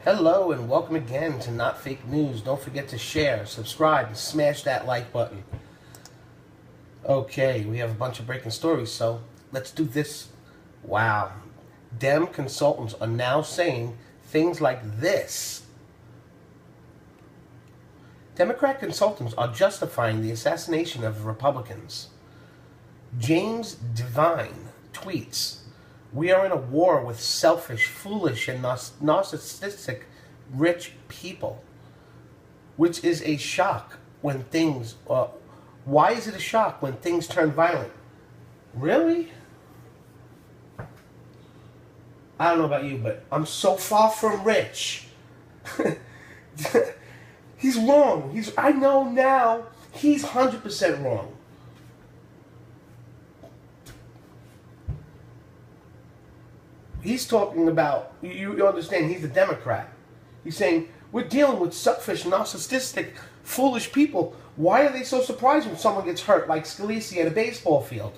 Hello and welcome again to Not Fake News. Don't forget to share, subscribe, and smash that like button. Okay, we have a bunch of breaking stories, so let's do this. Wow. Dem consultants are now saying things like this. Democrat consultants are justifying the assassination of Republicans. James Devine tweets, "We are in a war with selfish, foolish, and narcissistic rich people, which is a shock when things... why is it a shock when things turn violent?" Really? I don't know about you, but I'm so far from rich. He's wrong. I know now he's 100% wrong. He's talking about, you understand, he's a Democrat. He's saying, we're dealing with selfish, narcissistic, foolish people. Why are they so surprised when someone gets hurt like Scalise at a baseball field?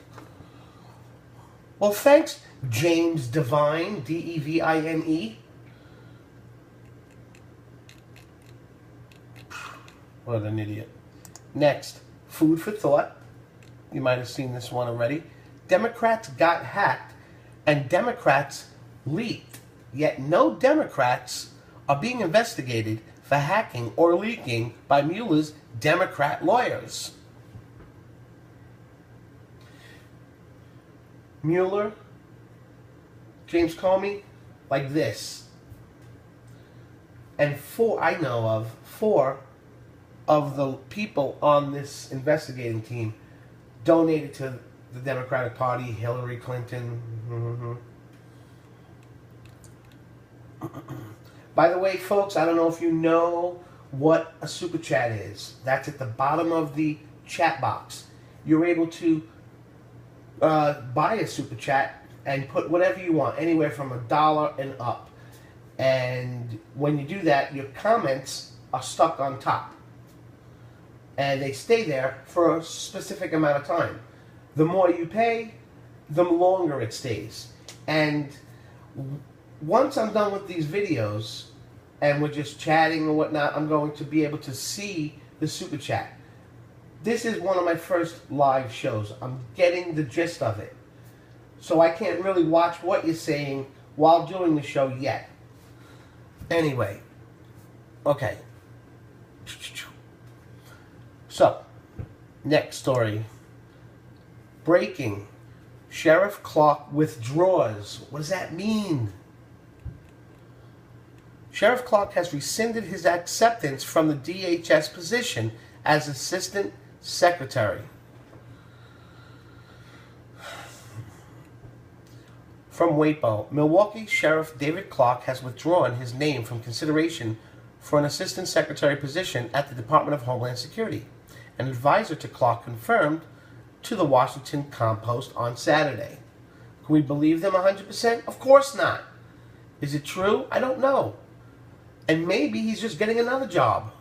Well, thanks, James Devine, D-E-V-I-N-E. What an idiot. Next, food for thought. You might have seen this one already. Democrats got hacked and Democrats leaked. Yet no Democrats are being investigated for hacking or leaking by Mueller's Democrat lawyers. Mueller, James Comey, like this. And four of the people on this investigating team donated to the Democratic Party, Hillary Clinton. By the way, folks, I don't know if you know what a super chat is. That's at the bottom of the chat box. You're able to buy a super chat and put whatever you want, anywhere from $1 and up. And when you do that, your comments are stuck on top. And they stay there for a specific amount of time. The more you pay, the longer it stays. And once I'm done with these videos, and we're just chatting and whatnot, I'm going to be able to see the super chat. This is one of my first live shows. I'm getting the gist of it. So I can't really watch what you're saying while doing the show yet. Anyway. Okay. So, next story. Breaking. Sheriff Clarke withdraws. What does that mean? Sheriff Clarke has rescinded his acceptance from the DHS position as Assistant Secretary. From Wapo, Milwaukee Sheriff David Clarke has withdrawn his name from consideration for an Assistant Secretary position at the Department of Homeland Security. An advisor to Clarke confirmed to the Washington Compost on Saturday. Can we believe them 100%? Of course not. Is it true? I don't know. And maybe he's just getting another job.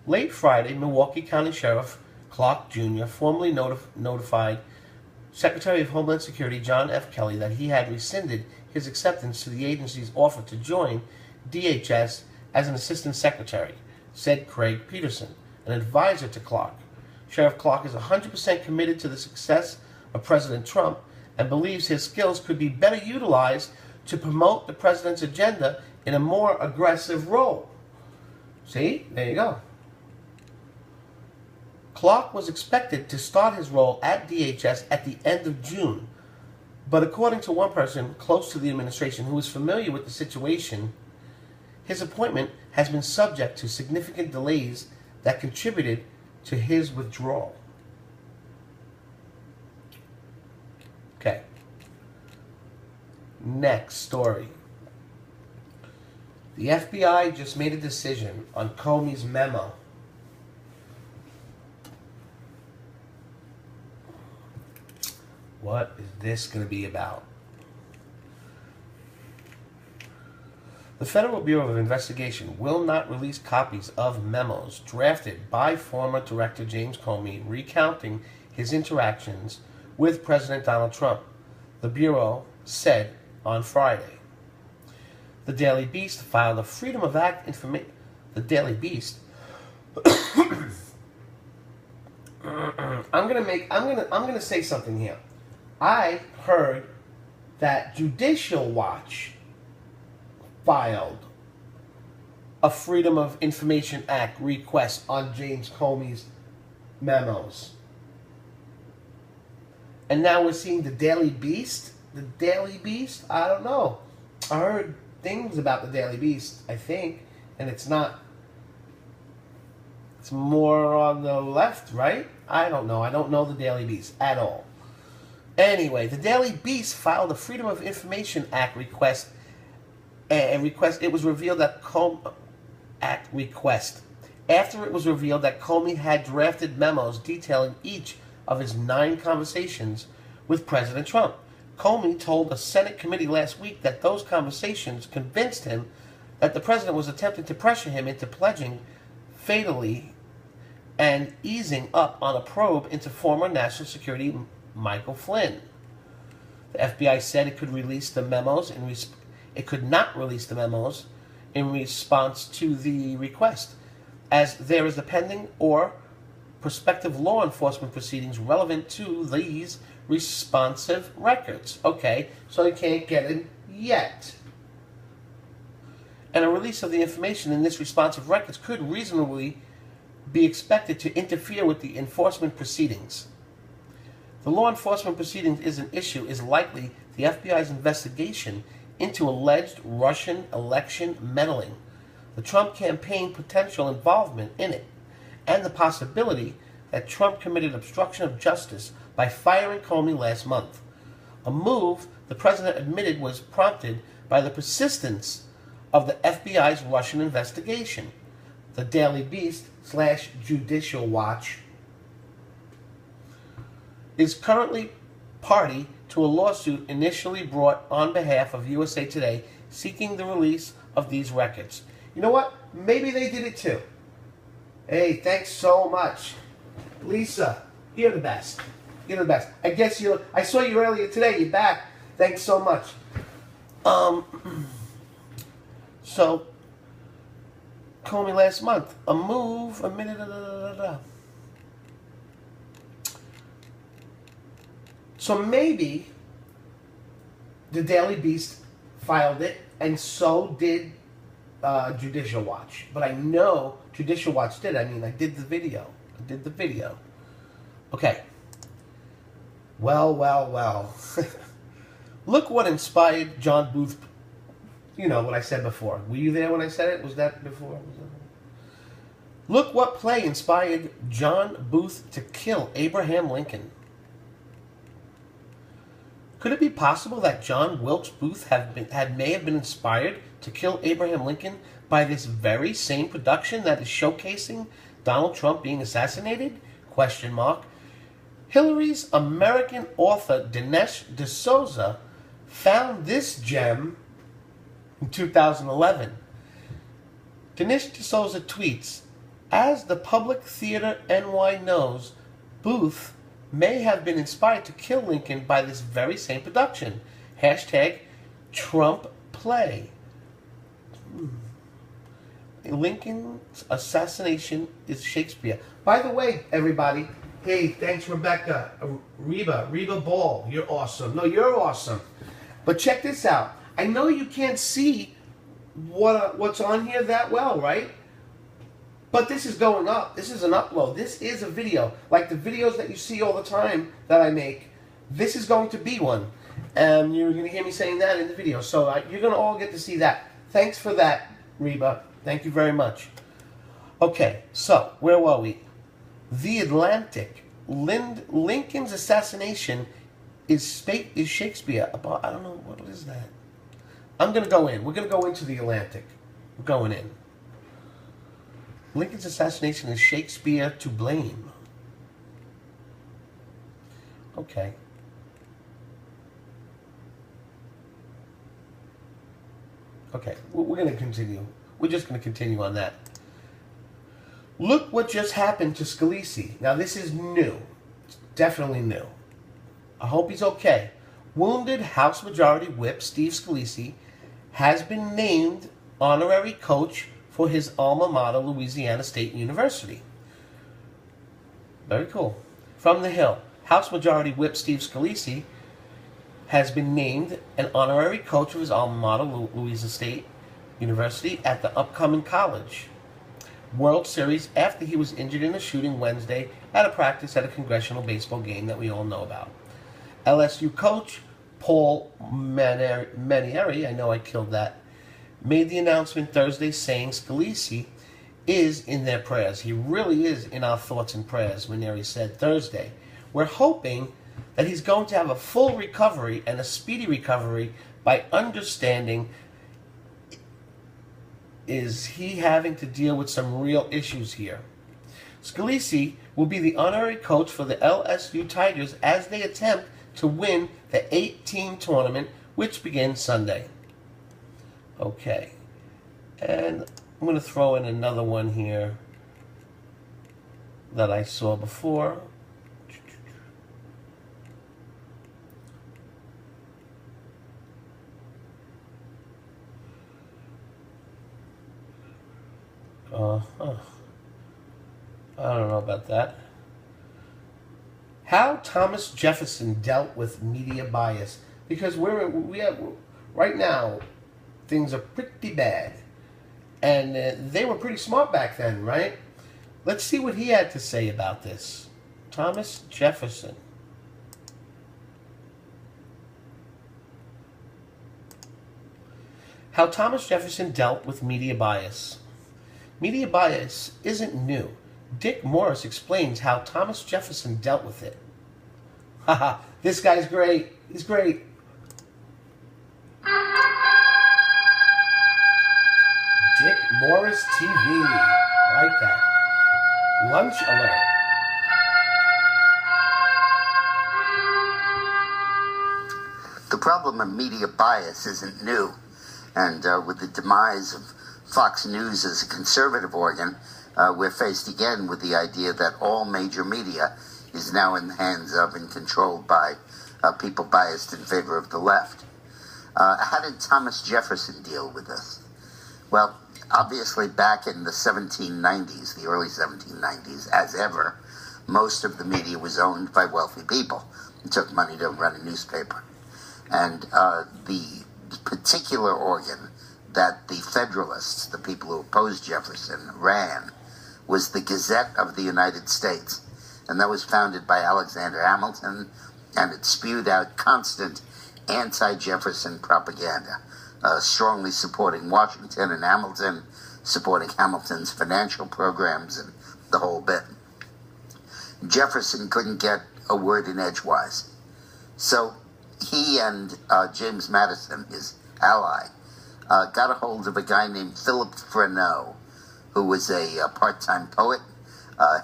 Late Friday, Milwaukee County Sheriff Clarke Jr. formally notified Secretary of Homeland Security John F. Kelly that he had rescinded his acceptance to the agency's offer to join DHS as an Assistant Secretary, said Craig Peterson, an advisor to Clarke. Sheriff Clarke is 100% committed to the success of President Trump and believes his skills could be better utilized to promote the president's agenda in a more aggressive role. See? There you go. Clarke was expected to start his role at DHS at the end of June, but according to one person close to the administration who is familiar with the situation, his appointment has been subject to significant delays that contributed to his withdrawal. Okay. Next story. The FBI just made a decision on Comey's memo. What is this going to be about? The Federal Bureau of Investigation will not release copies of memos drafted by former Director James Comey recounting his interactions with President Donald Trump, the Bureau said on Friday. The Daily Beast filed a Freedom of Act information. The Daily Beast. I'm gonna say something here. I heard that Judicial Watch filed a Freedom of Information Act request on James Comey's memos. And now we're seeing the Daily Beast. The Daily Beast? I don't know. I heard things about the Daily Beast, I think, and it's not. It's more on the left, right? I don't know. I don't know the Daily Beast at all. Anyway, the Daily Beast filed a Freedom of Information Act request. It was revealed that after it was revealed that Comey had drafted memos detailing each of his 9 conversations with President Trump. Comey told a Senate committee last week that those conversations convinced him that the president was attempting to pressure him into pledging fatally and easing up on a probe into former National Security Michael Flynn. The FBI said it could release the memos it could not release the memos in response to the request, as there is a pending or prospective law enforcement proceedings relevant to these responsive records. Okay, so they can't get it yet. And a release of the information in this responsive records could reasonably be expected to interfere with the enforcement proceedings. The law enforcement proceedings is likely the FBI's investigation into alleged Russian election meddling, the Trump campaign potential involvement in it, and the possibility that Trump committed obstruction of justice by firing Comey last month. A move the president admitted was prompted by the persistence of the FBI's Russian investigation. The Daily Beast / Judicial Watch is currently party to a lawsuit initially brought on behalf of USA Today seeking the release of these records. You know what? Maybe they did it too. Hey, thanks so much. Lisa, you're the best. You're the best. I saw you earlier today. You're back. Thanks so much. So, Comey last month. A minute. So maybe the Daily Beast filed it, and so did Judicial Watch. But I know Judicial Watch did. I mean, I did the video. Okay. Well. Look what inspired John Booth. You know what I said before. Were you there when I said it? Was that before? Look what play inspired John Booth to kill Abraham Lincoln. Could it be possible that John Wilkes Booth may have been inspired to kill Abraham Lincoln by this very same production that is showcasing Donald Trump being assassinated? ? Hillary's American author Dinesh D'Souza found this gem in 2011. Dinesh D'Souza tweets, "As the Public Theater NY knows, Booth may have been inspired to kill Lincoln by this very same production. #Trump play. Lincoln's assassination is Shakespeare." By the way, everybody, hey, thanks Rebecca, Reba Ball, you're awesome. No, you're awesome. But check this out. I know you can't see what's on here that well, right? But this is going up. This is an upload. This is a video. Like the videos that you see all the time that I make, this is going to be one. And you're going to hear me saying that in the video. So you're going to all get to see that. Thanks for that, Reba. Thank you very much. Okay, so where were we? The Atlantic. Lincoln's assassination is Shakespeare. I don't know, what is that? I'm going to go in. We're going to go into the Atlantic. We're going in. Lincoln's assassination is Shakespeare to blame. Okay. Okay, we're going to continue. We're just going to continue on that. Look what just happened to Scalise. Now, this is new. It's definitely new. I hope he's okay. Wounded House Majority Whip Steve Scalise has been named honorary coach for his alma mater, Louisiana State University. Very cool. From the Hill, House Majority Whip Steve Scalise has been named an honorary coach of his alma mater, Louisiana State University, at the upcoming College World Series after he was injured in a shooting Wednesday at a practice at a congressional baseball game that we all know about. LSU coach Paul Manieri, I know I killed that, made the announcement Thursday saying Scalise is in their prayers. He really is in our thoughts and prayers, Manieri said Thursday. We're hoping that he's going to have a full recovery and a speedy recovery by understanding is he having to deal with some real issues here. Scalise will be the honorary coach for the LSU Tigers as they attempt to win the 8-team tournament, which begins Sunday. Okay. And I'm going to throw in another one here that I saw before. I don't know about that. How Thomas Jefferson dealt with media bias, because we have right now things are pretty bad, and they were pretty smart back then, right? Let's see what he had to say about this. Thomas Jefferson. How Thomas Jefferson dealt with media bias. Media bias isn't new. Dick Morris explains how Thomas Jefferson dealt with it. Haha, this guy's great. He's great. Dick Morris TV. I like that. Lunch alert. The problem of media bias isn't new. And with the demise of Fox News as a conservative organ, we're faced again with the idea that all major media is now in the hands of and controlled by people biased in favor of the left. How did Thomas Jefferson deal with this? Well, obviously back in the 1790s, the early 1790s, as ever, most of the media was owned by wealthy people. It took money to run a newspaper. And the particular organ that the Federalists, the people who opposed Jefferson, ran was the Gazette of the United States. And that was founded by Alexander Hamilton, and it spewed out constant anti-Jefferson propaganda, strongly supporting Washington and Hamilton, supporting Hamilton's financial programs and the whole bit. Jefferson couldn't get a word in edgewise. So he and James Madison, his ally, got a hold of a guy named Philip Freneau, who was a part-time poet,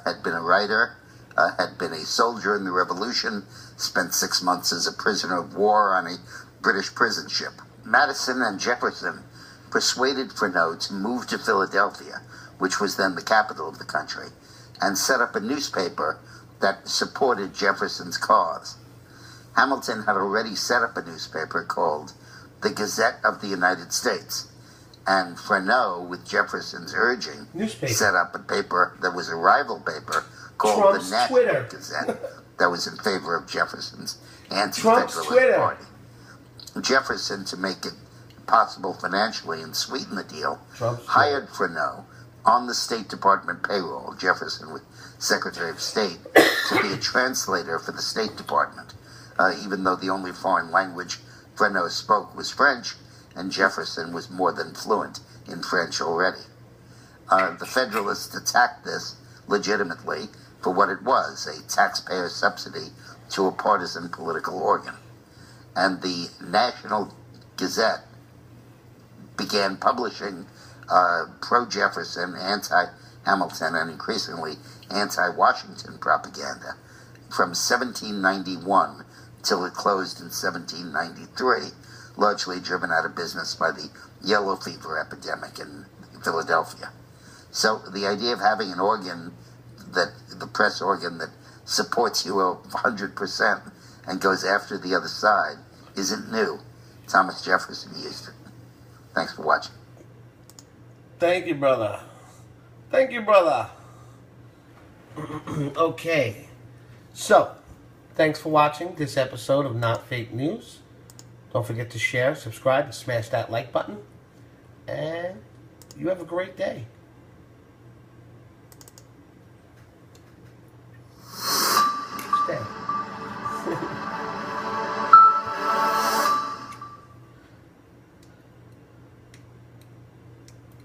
had been a writer, had been a soldier in the Revolution, spent 6 months as a prisoner of war on a British prison ship. Madison and Jefferson persuaded Freneau to move to Philadelphia, which was then the capital of the country, and set up a newspaper that supported Jefferson's cause. Hamilton had already set up a newspaper called the Gazette of the United States, and Freneau, with Jefferson's urging, set up a paper that was a rival paper called Trump's the National Twitter. Gazette that was in favor of Jefferson's anti-federalist party. Jefferson, to make it possible financially and sweeten the deal, hired Freneau on the State Department payroll. Jefferson was Secretary of State, to be a translator for the State Department, even though the only foreign language Freneau spoke was French, and Jefferson was more than fluent in French already. The Federalists attacked this legitimately for what it was, a taxpayer subsidy to a partisan political organ. And the National Gazette began publishing pro-Jefferson, anti-Hamilton, and increasingly anti-Washington propaganda from 1791 till it closed in 1793, largely driven out of business by the yellow fever epidemic in Philadelphia. So the idea of having an organ, that the press organ that supports you 100% and goes after the other side, isn't new. Thomas Jefferson used it. Thanks for watching. Thank you, brother. Thank you, brother. Okay. So, thanks for watching this episode of Not Fake News. Don't forget to share, subscribe, and smash that like button. And you have a great day.